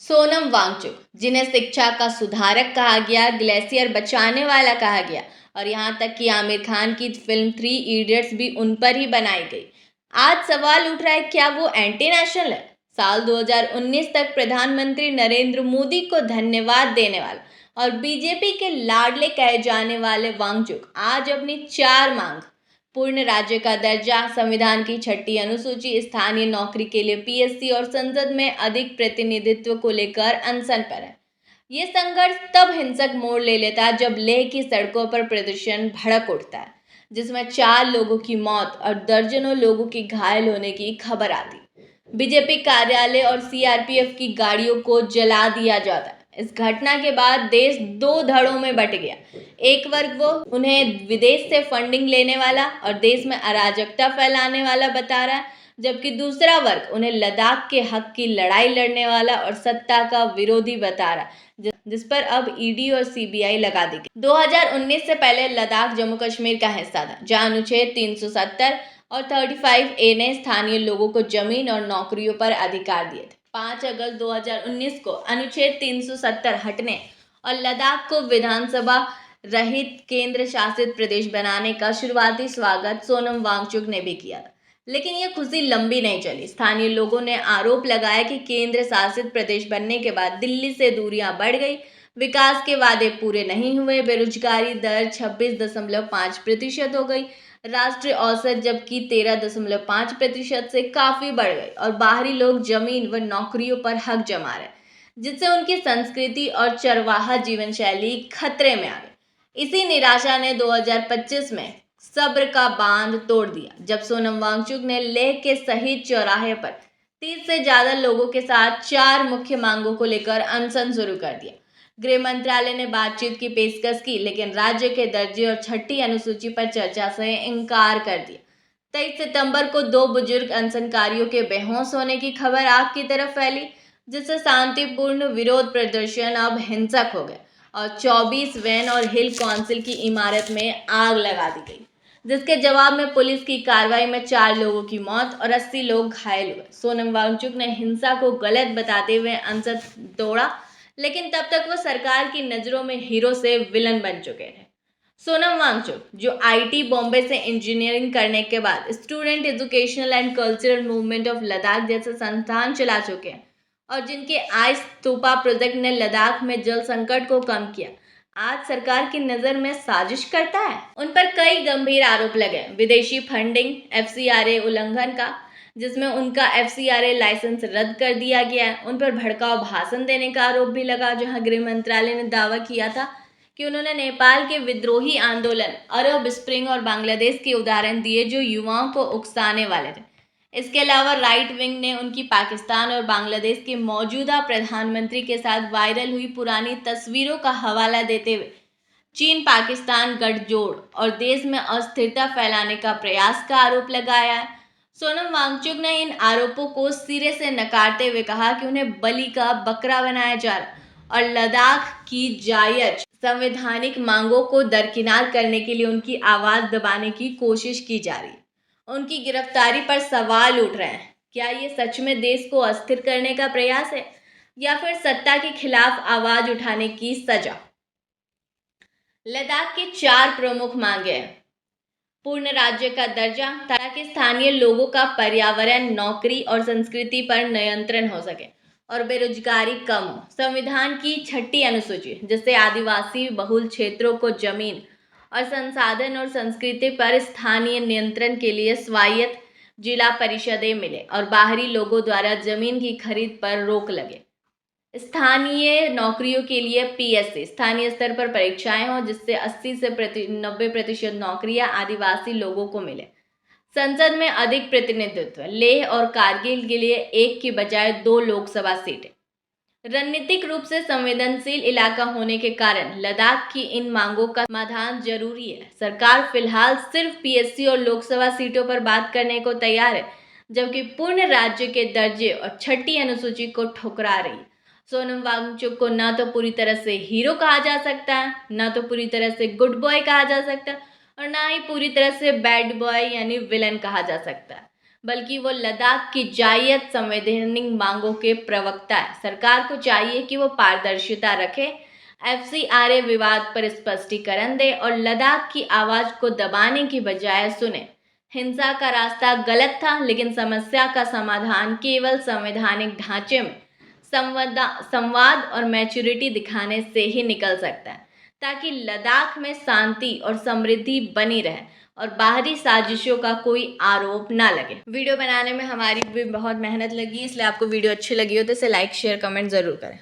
सोनम वांगचुक, जिन्हें शिक्षा का सुधारक कहा गया, ग्लेशियर बचाने वाला कहा गया और यहाँ तक कि आमिर खान की फिल्म थ्री इडियट्स भी उन पर ही बनाई गई। आज सवाल उठ रहा है, क्या वो एंटी नेशनल है? साल 2019 तक प्रधानमंत्री नरेंद्र मोदी को धन्यवाद देने वाला और बीजेपी के लाडले कहे जाने वाले वांगचुक आज अपनी चार मांग, पूर्ण राज्य का दर्जा, संविधान की छठी अनुसूची, स्थानीय नौकरी के लिए पीएससी और संसद में अधिक प्रतिनिधित्व को लेकर अनशन पर है। ये संघर्ष तब हिंसक मोड़ ले लेता है जब लेह की सड़कों पर प्रदर्शन भड़क उठता है, जिसमें 4 लोगों की मौत और दर्जनों लोगों के घायल होने की खबर आती। बीजेपी कार्यालय और सीआरपीएफ की गाड़ियों को जला दिया जाता है। इस घटना के बाद देश दो धड़ों में बंट गया। एक वर्ग वो उन्हें विदेश से फंडिंग लेने वाला और देश में अराजकता फैलाने वाला बता रहा है, जबकि दूसरा वर्ग उन्हें लद्दाख के हक की लड़ाई लड़ने वाला और सत्ता का विरोधी बता रहा है, जिस पर अब ईडी और सीबीआई लगा दी गई। 2019 से पहले लद्दाख जम्मू कश्मीर का हिस्सा था, जहां अनुच्छेद 370 और 35A ने स्थानीय लोगों को जमीन और नौकरियों पर अधिकार दिए थे। 5 अगस्त 2019 को अनुच्छेद 370 हटने और लद्दाख को विधानसभा रहित केंद्र शासित प्रदेश बनाने का शुरुआती स्वागत सोनम वांगचुक ने भी किया था। लेकिन यह खुशी लंबी नहीं चली। स्थानीय लोगों ने आरोप लगाया कि केंद्र शासित प्रदेश बनने के बाद दिल्ली से दूरियां बढ़ गई, विकास के वादे पूरे नहीं हुए, बेरोजगारी दर 26.5% हो गई, राष्ट्रीय औसत जबकि 13.5% से काफी बढ़ गई और बाहरी लोग जमीन व नौकरियों पर हक जमा रहे, जिससे उनकी संस्कृति और चरवाहा जीवन शैली खतरे में आ गई। इसी निराशा ने 2025 में सब्र का बांध तोड़ दिया, जब सोनम वांगचुक ने लेह के शहीद चौराहे पर 30 से ज्यादा लोगों के साथ 4 मुख्य मांगों को लेकर अनशन शुरू कर दिया। गृह मंत्रालय ने बातचीत की पेशकश की, लेकिन राज्य के दर्जे और छठी अनुसूची पर चर्चा से इनकार कर दिया। 23 सितंबर को 2 बुजुर्ग अनशनकारियों के बेहोश होने की खबर आग की तरफ फैली, जिससे शांतिपूर्ण विरोध प्रदर्शन अब हिंसक हो गए और 24 वैन और हिल काउंसिल की इमारत में आग लगा दी गई, जिसके जवाब में पुलिस की कार्रवाई में 4 लोगों की मौत और 80 लोग घायल हुए। सोनम वांगचुक ने हिंसा को गलत बताते हुए अनशन तोड़ा, लेकिन तब तक वो सरकार की नज़रों में हीरो से विलन बन चुके थे। सोनम वांगचुक, जो आईटी बॉम्बे से इंजीनियरिंग करने के बाद student educational and cultural movement of Ladakh जैसे संस्थान चला चुके हैं और जिनके आई स्तूपा प्रोजेक्ट ने लद्दाख में जल संकट को कम किया, आज सरकार की नज़र में साजिश करता है। उन पर कई गंभीर आरोप लगे, विदेशी फंडिंग, एफसीआरए उल्लंघन का, जिसमें उनका एफसीआरए लाइसेंस रद्द कर दिया गया है। उन पर भड़काऊ भाषण देने का आरोप भी लगा, जहां गृह मंत्रालय ने दावा किया था कि उन्होंने नेपाल के विद्रोही आंदोलन, अरब स्प्रिंग और बांग्लादेश के उदाहरण दिए जो युवाओं को उकसाने वाले थे। इसके अलावा राइट विंग ने उनकी पाकिस्तान और बांग्लादेश के मौजूदा प्रधानमंत्री के साथ वायरल हुई पुरानी तस्वीरों का हवाला देते हुए चीन पाकिस्तान गठजोड़ और देश में अस्थिरता फैलाने का प्रयास का आरोप लगाया है। सोनम वांगचुक ने इन आरोपों को सिरे से नकारते हुए कहा कि उन्हें बलि का बकरा बनाया जा रहा और लद्दाख की जायज संवैधानिक मांगों को दरकिनार करने के लिए उनकी आवाज दबाने की कोशिश की जा रही है। उनकी गिरफ्तारी पर सवाल उठ रहे हैं, क्या ये सच में देश को अस्थिर करने का प्रयास है या फिर सत्ता के खिलाफ आवाज उठाने की सजा? लद्दाख की 4 प्रमुख मांगे हैं। पूर्ण राज्य का दर्जा, ताकि स्थानीय लोगों का पर्यावरण, नौकरी और संस्कृति पर नियंत्रण हो सके और बेरोजगारी कम हो। संविधान की छठी अनुसूची, जिससे आदिवासी बहुल क्षेत्रों को जमीन और संसाधन और संस्कृति पर स्थानीय नियंत्रण के लिए स्वायत्त जिला परिषदें मिले और बाहरी लोगों द्वारा जमीन की खरीद पर रोक लगे। स्थानीय नौकरियों के लिए पीएससी, स्थानीय स्तर पर परीक्षाएं हों, जिससे 80 से 90% नौकरियां आदिवासी लोगों को मिले। संसद में अधिक प्रतिनिधित्व, लेह और कारगिल के लिए 1 की बजाय 2 लोकसभा सीटें। रणनीतिक रूप से संवेदनशील इलाका होने के कारण लद्दाख की इन मांगों का समाधान जरूरी है। सरकार फिलहाल सिर्फ पीएससी और लोकसभा सीटों पर बात करने को तैयार है, जबकि पूर्ण राज्य के दर्जे और छठी अनुसूची को ठुकरा रही है। सोनम वांगचुक को ना तो पूरी तरह से हीरो कहा जा सकता है, ना तो पूरी तरह से गुड बॉय कहा जा सकता है और ना ही पूरी तरह से बैड बॉय यानी विलन कहा जा सकता है। बल्कि वो लद्दाख की जायज संवैधानिक मांगों के प्रवक्ता है। सरकार को चाहिए कि वो पारदर्शिता रखे, एफसीआरए विवाद पर स्पष्टीकरण दे और लद्दाख की आवाज़ को दबाने की बजाय सुने। हिंसा का रास्ता गलत था, लेकिन समस्या का समाधान केवल संवैधानिक ढांचे में संवाद और मैच्योरिटी दिखाने से ही निकल सकता है, ताकि लद्दाख में शांति और समृद्धि बनी रहे और बाहरी साजिशों का कोई आरोप ना लगे। वीडियो बनाने में हमारी भी बहुत मेहनत लगी, इसलिए आपको वीडियो अच्छी लगी हो तो इसे लाइक शेयर कमेंट ज़रूर करें।